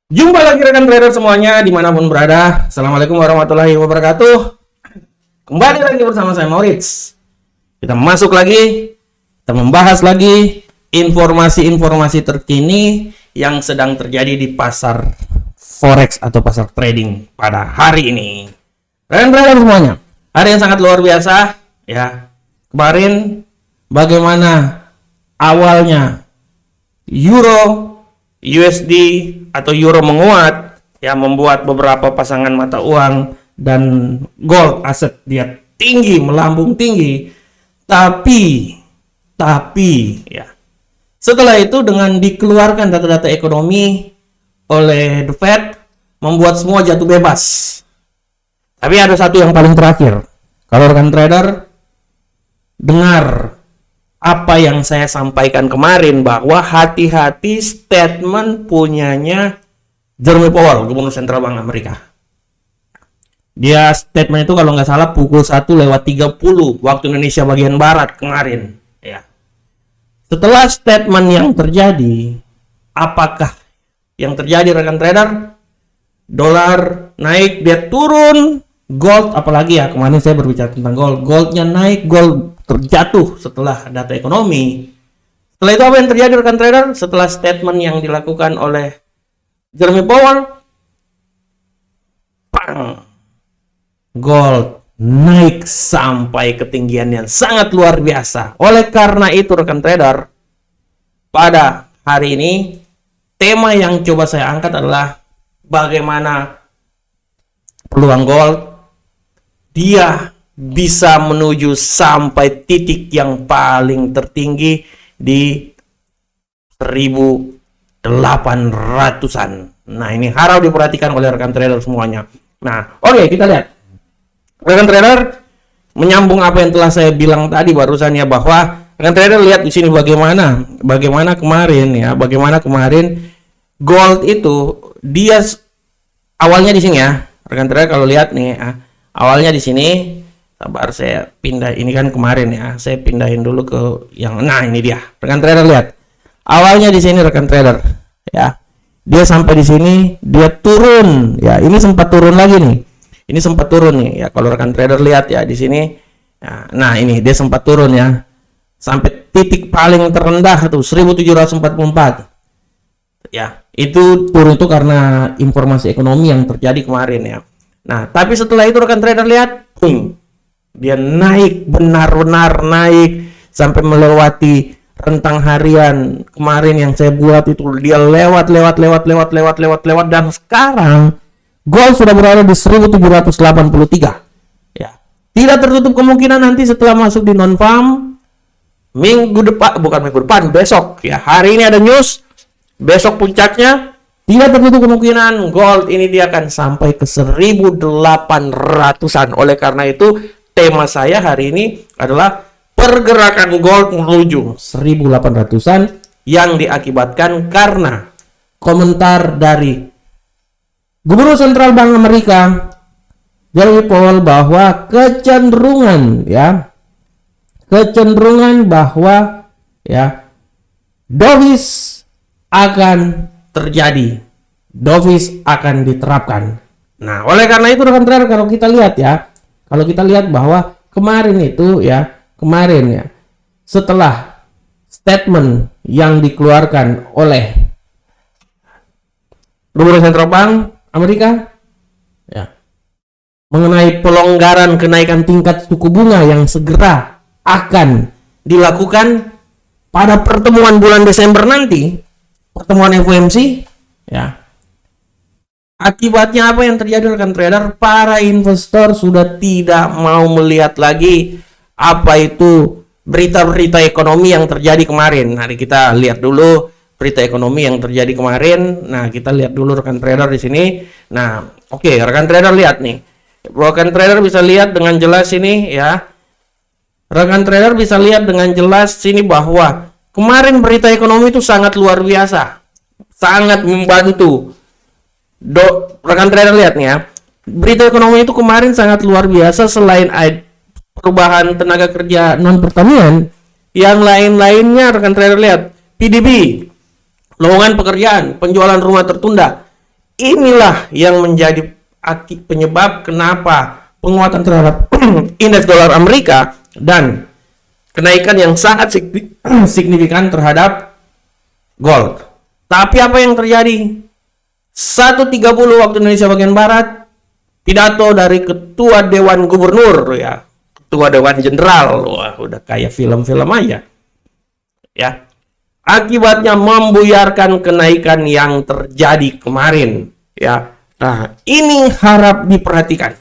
Jumpa lagi rekan trader semuanya dimanapun berada. Assalamualaikum warahmatullahi wabarakatuh. Kembali lagi bersama saya Maurits. Kita masuk lagi, kita membahas lagi informasi-informasi terkini yang sedang terjadi di pasar forex atau pasar trading pada hari ini. Rekan trader semuanya, hari yang sangat luar biasa ya. Kemarin bagaimana awalnya euro USD atau euro menguat ya, membuat beberapa pasangan mata uang dan gold aset dia tinggi, melambung tinggi, tapi ya setelah itu dengan dikeluarkan data-data ekonomi oleh The Fed membuat semua jatuh bebas. Tapi ada satu yang paling terakhir, kalau rekan trader dengar apa yang saya sampaikan kemarin, bahwa hati-hati statement punyanya Jerome Powell, Gubernur Sentral Bank Amerika. Dia statement itu kalau nggak salah pukul 1:30 waktu Indonesia bagian Barat kemarin. Ya. Setelah statement yang terjadi, apakah yang terjadi rekan trader? Dolar naik, dia turun. Gold, apalagi ya, kemarin saya berbicara tentang gold. Goldnya naik, gold terjatuh setelah data ekonomi. Setelah itu apa yang terjadi rekan trader? Setelah statement yang dilakukan oleh Jerome Powell, pang, gold naik sampai ketinggian yang sangat luar biasa. Oleh karena itu rekan trader, pada hari ini tema yang coba saya angkat adalah bagaimana peluang gold dia bisa menuju sampai titik yang paling tertinggi di 1800-an. Nah, ini harus diperhatikan oleh rekan trader semuanya. Nah, oke, kita lihat. Rekan trader menyambung apa yang telah saya bilang tadi barusan ya, bahwa rekan trader lihat di sini bagaimana kemarin gold itu dia awalnya di sini ya. Rekan trader kalau lihat nih, awalnya di sini, sabar saya pindah, ini kan kemarin ya, saya pindahin dulu ke yang, nah ini dia, rekan trader lihat, awalnya di sini rekan trader, ya, dia sampai di sini, dia turun, ya, ini sempat turun lagi nih, ini sempat turun nih, ya, kalau rekan trader lihat ya di sini, ya, nah ini dia sempat turun ya, sampai titik paling terendah tuh 1744, ya, itu turun itu karena informasi ekonomi yang terjadi kemarin ya. Nah, tapi setelah itu rekan trader lihat, dia naik, benar-benar naik sampai melewati rentang harian kemarin yang saya buat itu. Dia lewat dan sekarang gold sudah berada di 1783. Ya. Tidak tertutup kemungkinan nanti setelah masuk di non-farm besok ya. Hari ini ada news, besok puncaknya. Tidak tertutup kemungkinan gold ini dia akan sampai ke 1800-an. Oleh karena itu, tema saya hari ini adalah pergerakan gold menuju 1800-an yang diakibatkan karena komentar dari Gubernur Sentral Bank Amerika Jerome Powell bahwa kecenderungan bahwa ya dovish akan terjadi, dovish akan diterapkan. Nah, oleh karena itu rekan trader, kalau kita lihat bahwa kemarin setelah statement yang dikeluarkan oleh Gubernur Sentral Bank Amerika ya, mengenai pelonggaran kenaikan tingkat suku bunga yang segera akan dilakukan pada pertemuan bulan Desember nanti, pertemuan FOMC ya. Akibatnya apa yang terjadi rekan trader? Para investor sudah tidak mau melihat lagi apa itu berita-berita ekonomi yang terjadi kemarin. Nah, kita lihat dulu berita ekonomi yang terjadi kemarin. Nah, kita lihat dulu rekan trader di sini. Nah, oke, rekan trader lihat nih. Rekan trader bisa lihat dengan jelas ini ya. Rekan trader bisa lihat dengan jelas sini bahwa kemarin berita ekonomi itu sangat luar biasa, sangat membantu. Rekan trader lihat nih ya, berita ekonomi itu kemarin sangat luar biasa. Selain perubahan tenaga kerja non pertanian, yang lain-lainnya rekan trader lihat, PDB, lowongan pekerjaan, penjualan rumah tertunda, inilah yang menjadi penyebab kenapa penguatan terhadap indeks dolar Amerika dan kenaikan yang sangat signifikan terhadap gold. Tapi apa yang terjadi? 1.30 waktu Indonesia bagian Barat, pidato dari Ketua Dewan Gubernur, ya, Ketua Dewan Jenderal, wah, udah kayak film-film aja, ya. Akibatnya membuyarkan kenaikan yang terjadi kemarin, ya. Nah, ini harap diperhatikan.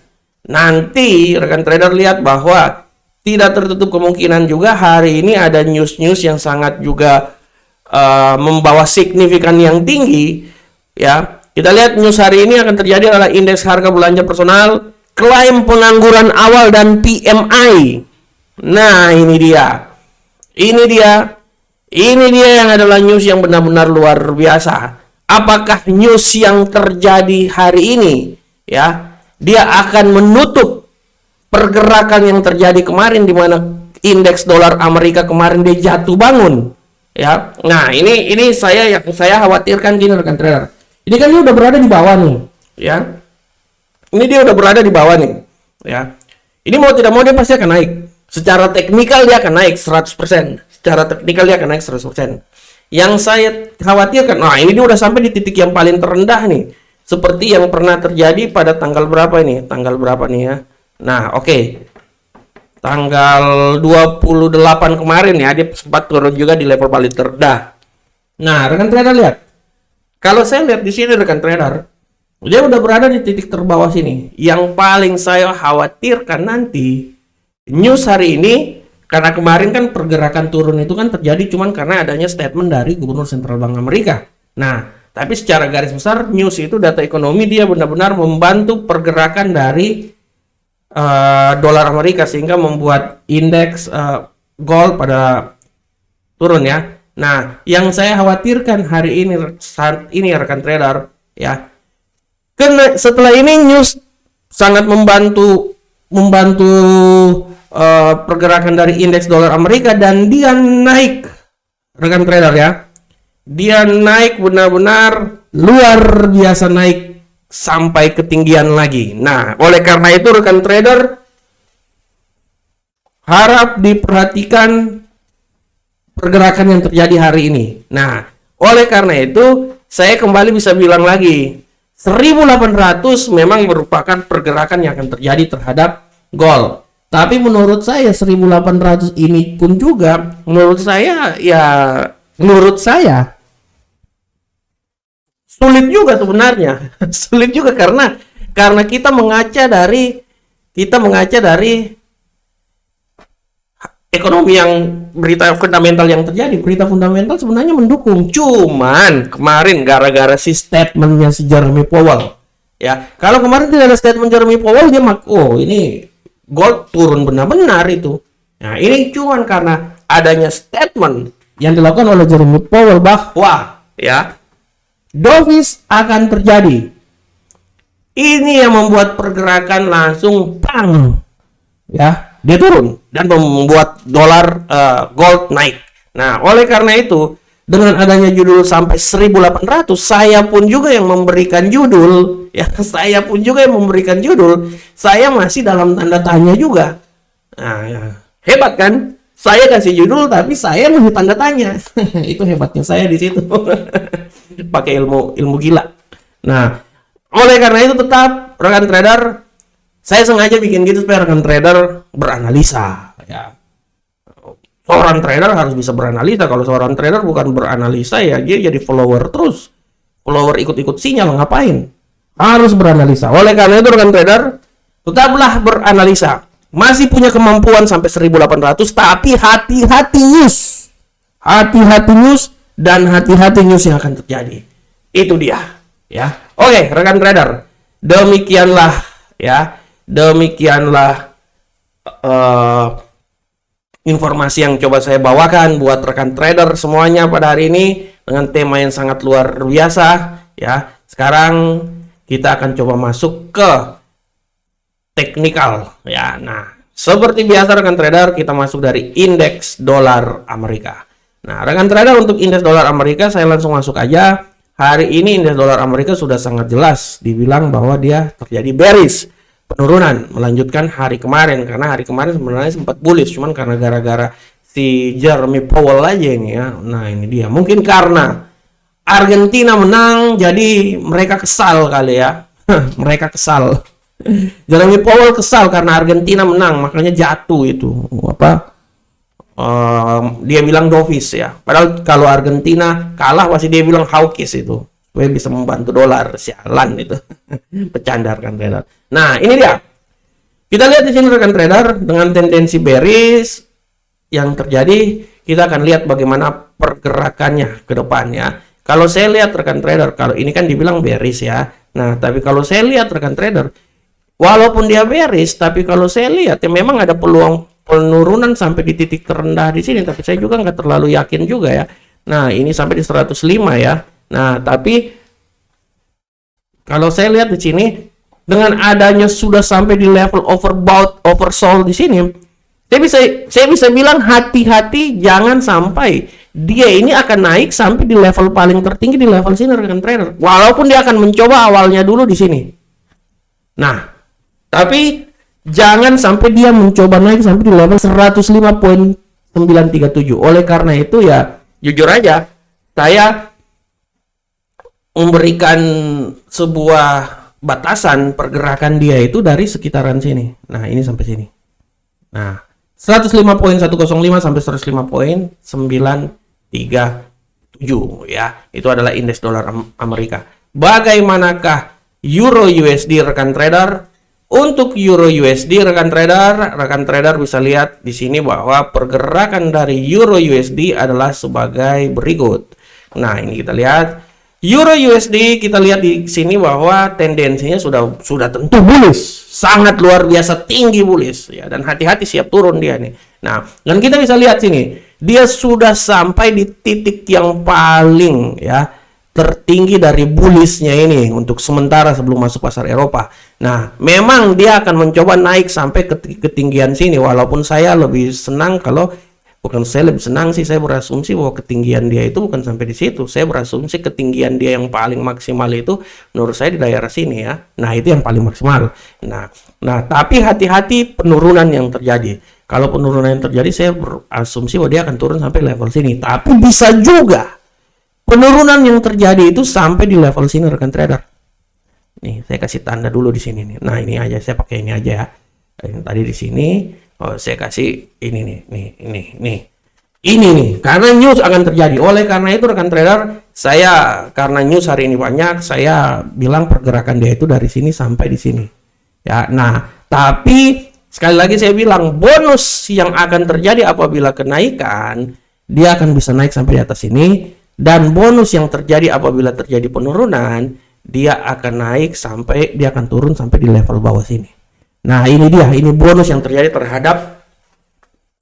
Nanti rekan trader lihat bahwa tidak tertutup kemungkinan juga hari ini ada news-news yang sangat juga membawa signifikan yang tinggi, ya. Kita lihat news hari ini akan terjadi adalah indeks harga belanja personal, klaim pengangguran awal dan PMI. Nah, ini dia. Ini dia yang adalah news yang benar-benar luar biasa. Apakah news yang terjadi hari ini, ya, dia akan menutup pergerakan yang terjadi kemarin di mana indeks dolar Amerika kemarin dia jatuh bangun, ya. Nah, ini saya khawatirkan gini rekan trader. Ini kan dia udah berada di bawah nih, ya. Ini dia udah berada di bawah nih, ya. Ini mau tidak mau dia pasti akan naik. Secara teknikal dia akan naik 100%. Secara teknikal dia akan naik 100%. Yang saya khawatirkan, nah ini dia udah sampai di titik yang paling terendah nih. Seperti yang pernah terjadi pada tanggal berapa ini? Tanggal berapa nih ya? Nah, oke. Tanggal 28 kemarin ya, dia sempat turun juga di level paling terendah. Nah, rekan trader lihat. Kalau saya lihat di sini rekan trader, dia udah berada di titik terbawah sini. Yang paling saya khawatirkan nanti news hari ini, karena kemarin kan pergerakan turun itu kan terjadi cuman karena adanya statement dari Gubernur Sentral Bank Amerika. Nah, tapi secara garis besar news itu data ekonomi dia benar-benar membantu pergerakan dari dolar Amerika sehingga membuat indeks gold pada turun ya. Nah, yang saya khawatirkan hari ini saat ini rekan trader ya. Karena setelah ini news sangat membantu pergerakan dari indeks dolar Amerika dan dia naik rekan trader ya. Dia naik benar-benar luar biasa naik sampai ketinggian lagi. Nah, oleh karena itu rekan trader harap diperhatikan pergerakan yang terjadi hari ini. Nah, oleh karena itu saya kembali bisa bilang lagi 1800 memang merupakan pergerakan yang akan terjadi terhadap gold. Tapi menurut saya 1800 ini pun juga menurut saya sulit juga sebenarnya. Sulit juga karena kita mengaca dari ekonomi yang berita fundamental yang terjadi. Berita fundamental sebenarnya mendukung. Cuman kemarin gara-gara si statementnya si Jeremy Powell. Ya, kalau kemarin tidak ada statement Jeremy Powell dia ini gold turun benar-benar itu. Nah, ini cuman karena adanya statement yang dilakukan oleh Jeremy Powell bahwa ya dovish akan terjadi. Ini yang membuat pergerakan langsung bang, ya, dia turun dan membuat dolar gold naik. Nah, oleh karena itu dengan adanya judul sampai 1800, saya pun juga yang memberikan judul, ya, saya masih dalam tanda tanya juga. Nah, ya. Hebat kan? Saya kasih judul tapi saya masih tanda tanya. Itu hebatnya saya di situ. Pakai ilmu gila. Nah, oleh karena itu tetap rekan trader, saya sengaja bikin gitu supaya rekan trader beranalisa, ya. Seorang trader harus bisa beranalisa. Kalau seorang trader bukan beranalisa ya dia jadi follower terus. Follower ikut-ikut sinyal ngapain? Harus beranalisa. Oleh karena itu rekan trader, tetaplah beranalisa. Masih punya kemampuan sampai 1800 tapi hati-hati news. Hati-hati news dan hati-hati news yang akan terjadi. Itu dia, ya. Oke, rekan trader. Demikianlah informasi yang coba saya bawakan buat rekan trader semuanya pada hari ini dengan tema yang sangat luar biasa ya. Sekarang kita akan coba masuk ke teknikal ya. Nah, seperti biasa rekan trader kita masuk dari indeks dolar Amerika. Nah, rekan trader untuk indeks dolar Amerika saya langsung masuk aja. hari ini indeks dolar Amerika sudah sangat jelas dibilang bahwa dia terjadi bearish, penurunan melanjutkan hari kemarin, karena hari kemarin sebenarnya sempat bullish, cuman karena gara-gara si Jeremy Powell aja ini ya. Nah ini dia, mungkin karena Argentina menang jadi mereka kesal kali ya. Mereka kesal. Jeremy Powell kesal karena Argentina menang, makanya jatuh itu apa, dia bilang dovish ya, padahal kalau Argentina kalah pasti dia bilang hawkish itu, supaya bisa membantu dolar. Sialan itu. Bercanda rekan trader. Nah ini dia, kita lihat di sini rekan trader, dengan tendensi bearish yang terjadi, kita akan lihat bagaimana pergerakannya ke depannya. Kalau saya lihat rekan trader, kalau ini kan dibilang bearish ya, nah tapi kalau saya lihat rekan trader, walaupun dia bearish, tapi kalau saya lihat ya memang ada peluang penurunan sampai di titik terendah di sini, tapi saya juga nggak terlalu yakin juga ya. Nah ini sampai di 105 ya. Nah tapi kalau saya lihat di sini, dengan adanya sudah sampai di level overbought, oversold di sini, saya bisa bilang hati-hati, jangan sampai dia ini akan naik sampai di level paling tertinggi di level sini rekan trader. Walaupun dia akan mencoba awalnya dulu di sini. Nah, tapi jangan sampai dia mencoba naik sampai di level 105.937. Oleh karena itu ya, jujur aja, saya memberikan sebuah batasan pergerakan dia itu dari sekitaran sini. Nah, ini sampai sini. Nah, 105.105 sampai 105.937 ya. Itu adalah indeks dolar Amerika. Bagaimanakah Euro USD rekan trader? Untuk Euro USD rekan trader bisa lihat di sini bahwa pergerakan dari Euro USD adalah sebagai berikut. Nah, ini kita lihat Euro USD, kita lihat di sini bahwa tendensinya sudah tentu bullish, sangat luar biasa tinggi bullish ya, dan hati-hati siap turun dia nih. Nah, dan kita bisa lihat sini, dia sudah sampai di titik yang paling ya tertinggi dari bullishnya ini untuk sementara sebelum masuk pasar Eropa. Nah, memang dia akan mencoba naik sampai ke ketinggian sini, walaupun saya lebih senang kalau saya lebih senang sih, saya berasumsi bahwa ketinggian dia itu bukan sampai di situ. Saya berasumsi ketinggian dia yang paling maksimal itu menurut saya di daerah sini ya. Nah, itu yang paling maksimal. Nah, tapi hati-hati penurunan yang terjadi. Kalau penurunan yang terjadi, saya berasumsi bahwa dia akan turun sampai level sini. Tapi bisa juga penurunan yang terjadi itu sampai di level sini rekan trader. Nih, saya kasih tanda dulu di sini nih. Nah, ini aja, saya pakai ini aja ya. Yang tadi di sini. Oh, saya kasih ini nih, karena news akan terjadi. Oleh karena itu rekan trader, karena news hari ini banyak, saya bilang pergerakan dia itu dari sini sampai di sini. Ya, nah, tapi sekali lagi saya bilang bonus yang akan terjadi apabila kenaikan, dia akan bisa naik sampai di atas sini, dan bonus yang terjadi apabila terjadi penurunan, dia akan turun sampai di level bawah sini. Nah, ini dia, ini bonus yang terjadi terhadap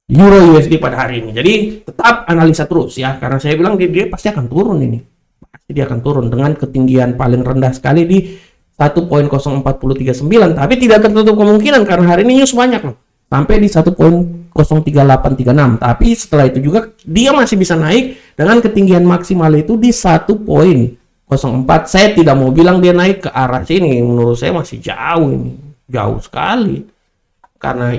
Euro USD pada hari ini. Jadi, tetap analisa terus ya, karena saya bilang dia pasti akan turun ini. Pasti dia akan turun dengan ketinggian paling rendah sekali di 1.0439, tapi tidak tertutup kemungkinan karena hari ini news banyak loh. Sampai di 1.03836. Tapi setelah itu juga dia masih bisa naik dengan ketinggian maksimal itu di 1.04. Saya tidak mau bilang dia naik ke arah sini, menurut saya masih jauh ini. Jauh sekali, karena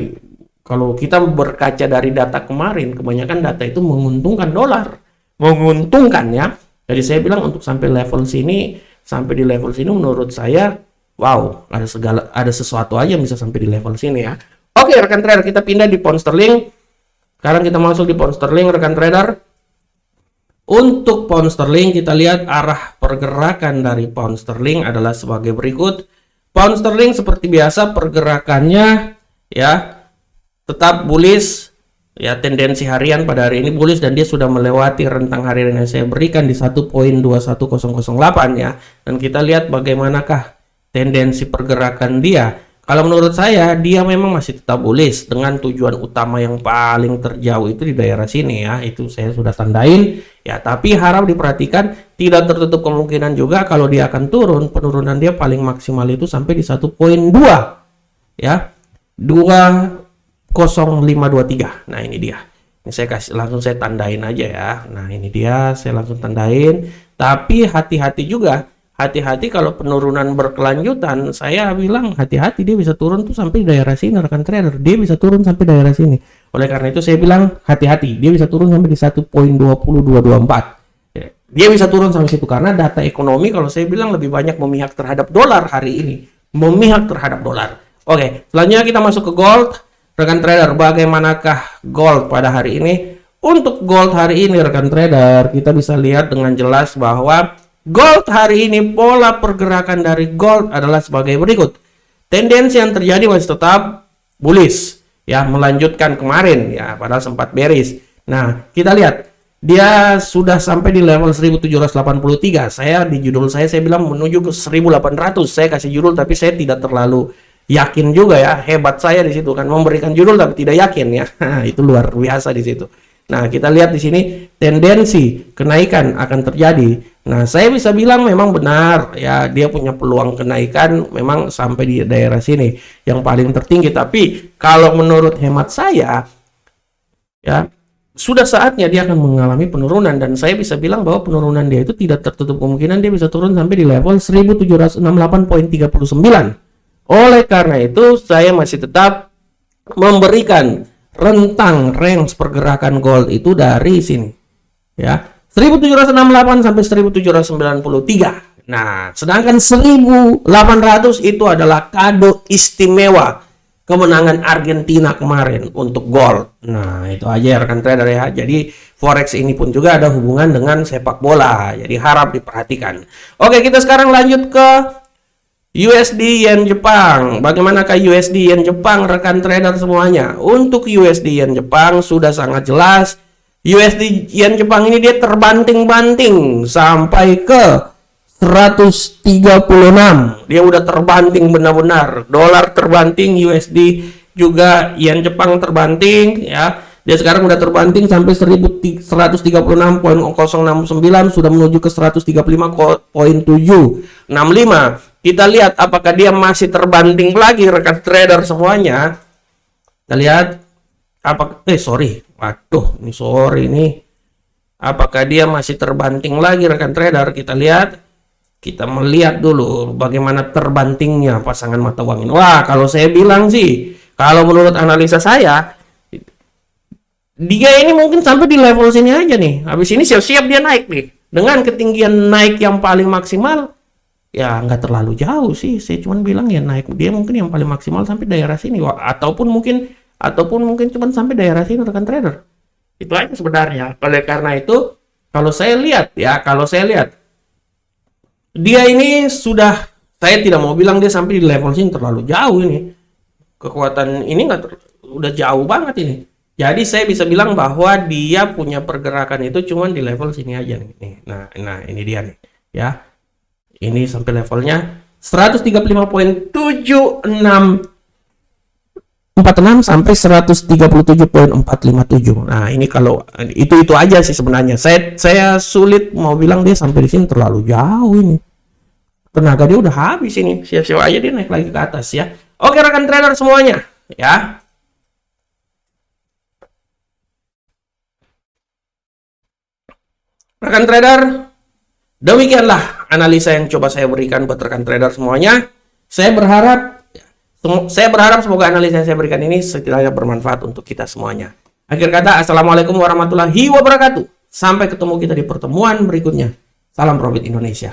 kalau kita berkaca dari data kemarin, kebanyakan data itu menguntungkan dolar, menguntungkan ya. Jadi saya bilang untuk sampai di level sini menurut saya, wow, ada sesuatu aja yang bisa sampai di level sini ya. Oke rekan trader, kita pindah di pound sterling. Sekarang kita masuk di pound sterling rekan trader. Untuk pound sterling kita lihat arah pergerakan dari pound sterling adalah sebagai berikut. Pound sterling seperti biasa pergerakannya ya tetap bullish ya, tendensi harian pada hari ini bullish dan dia sudah melewati rentang harian yang saya berikan di 1.21008 ya. Dan kita lihat bagaimanakah tendensi pergerakan dia. Kalau menurut saya dia memang masih tetap bullish dengan tujuan utama yang paling terjauh itu di daerah sini ya. Itu saya sudah tandain ya, tapi harap diperhatikan, tidak tertutup kemungkinan juga kalau dia akan turun, penurunan dia paling maksimal itu sampai di 1.2 ya, 20523. Nah, ini dia. Ini langsung saya tandain aja ya. Nah, ini dia, saya langsung tandain Tapi hati-hati juga. Hati-hati kalau penurunan berkelanjutan, saya bilang hati-hati, dia bisa turun tuh sampai daerah sini rekan trader. Dia bisa turun sampai daerah sini. Oleh karena itu saya bilang hati-hati, dia bisa turun sampai di 1.20224. Dia bisa turun sampai situ karena data ekonomi kalau saya bilang lebih banyak memihak terhadap dolar hari ini. Memihak terhadap dolar. Oke, selanjutnya kita masuk ke gold. Rekan trader, bagaimanakah gold pada hari ini? Untuk gold hari ini rekan trader, kita bisa lihat dengan jelas bahwa gold hari ini pola pergerakan dari gold adalah sebagai berikut. Tendensi yang terjadi masih tetap bullish, ya, melanjutkan kemarin, ya, padahal sempat bearish. Nah, kita lihat dia sudah sampai di level 1783. Saya di judul saya bilang menuju ke 1800. Saya kasih judul tapi saya tidak terlalu yakin juga, ya. Hebat saya di situ kan, memberikan judul tapi tidak yakin, ya. Itu luar biasa di situ. Nah, kita lihat di sini tendensi kenaikan akan terjadi. Nah, saya bisa bilang memang benar, ya, dia punya peluang kenaikan memang sampai di daerah sini yang paling tertinggi. Tapi kalau menurut hemat saya, ya, sudah saatnya dia akan mengalami penurunan, dan saya bisa bilang bahwa penurunan dia itu tidak tertutup kemungkinan dia bisa turun sampai di level 1768.39. Oleh karena itu, saya masih tetap memberikan rentang range pergerakan gold itu dari sini, ya, 1768 sampai 1793. Nah, sedangkan 1800 itu adalah kado istimewa kemenangan Argentina kemarin untuk gold. Nah, itu aja ya rekan trader, ya. Jadi forex ini pun juga ada hubungan dengan sepak bola, jadi harap diperhatikan. Oke, kita sekarang lanjut ke USD Yen Jepang. Bagaimanakah USD Yen Jepang rekan trader semuanya? Untuk USD Yen Jepang sudah sangat jelas. USD Yen Jepang ini dia terbanting-banting sampai ke 136. Dia udah terbanting benar-benar. Dolar terbanting, USD juga, Yen Jepang terbanting, ya. Dia sekarang udah terbanting sampai 136.069, sudah menuju ke 135.765. Kita lihat apakah dia masih terbanting lagi rekan trader semuanya. Kita lihat apakah dia masih terbanting lagi rekan trader. Kita melihat dulu bagaimana terbantingnya pasangan mata uang ini. Wah, kalau saya bilang sih, kalau menurut analisa saya, dia ini mungkin sampai di level sini aja nih. Habis ini siap-siap dia naik nih. Dengan ketinggian naik yang paling maksimal, ya nggak terlalu jauh sih. Saya cuma bilang ya naik dia mungkin yang paling maksimal sampai daerah sini. Ataupun mungkin cuma sampai daerah sini rekan trader. Itu aja sebenarnya. Oleh karena itu, kalau saya lihat, dia ini sudah, saya tidak mau bilang dia sampai di level sini terlalu jauh ini. Kekuatan ini udah jauh banget ini. Jadi saya bisa bilang bahwa dia punya pergerakan itu cuma di level sini aja nih. Nah, ini dia nih, ya. Ini sampai levelnya 135.7646 sampai 137.457. Nah, ini kalau itu aja sih sebenarnya. Saya sulit mau bilang dia sampai di sini terlalu jauh ini. Tenaga dia udah habis ini. Siap-siap aja dia naik lagi ke atas, ya. Oke rekan trader semuanya, ya. Rekan trader, demikianlah analisa yang coba saya berikan buat rekan trader semuanya. Saya berharap semoga analisa yang saya berikan ini setidaknya bermanfaat untuk kita semuanya. Akhir kata, assalamualaikum warahmatullahi wabarakatuh. Sampai ketemu kita di pertemuan berikutnya. Salam Profit Indonesia.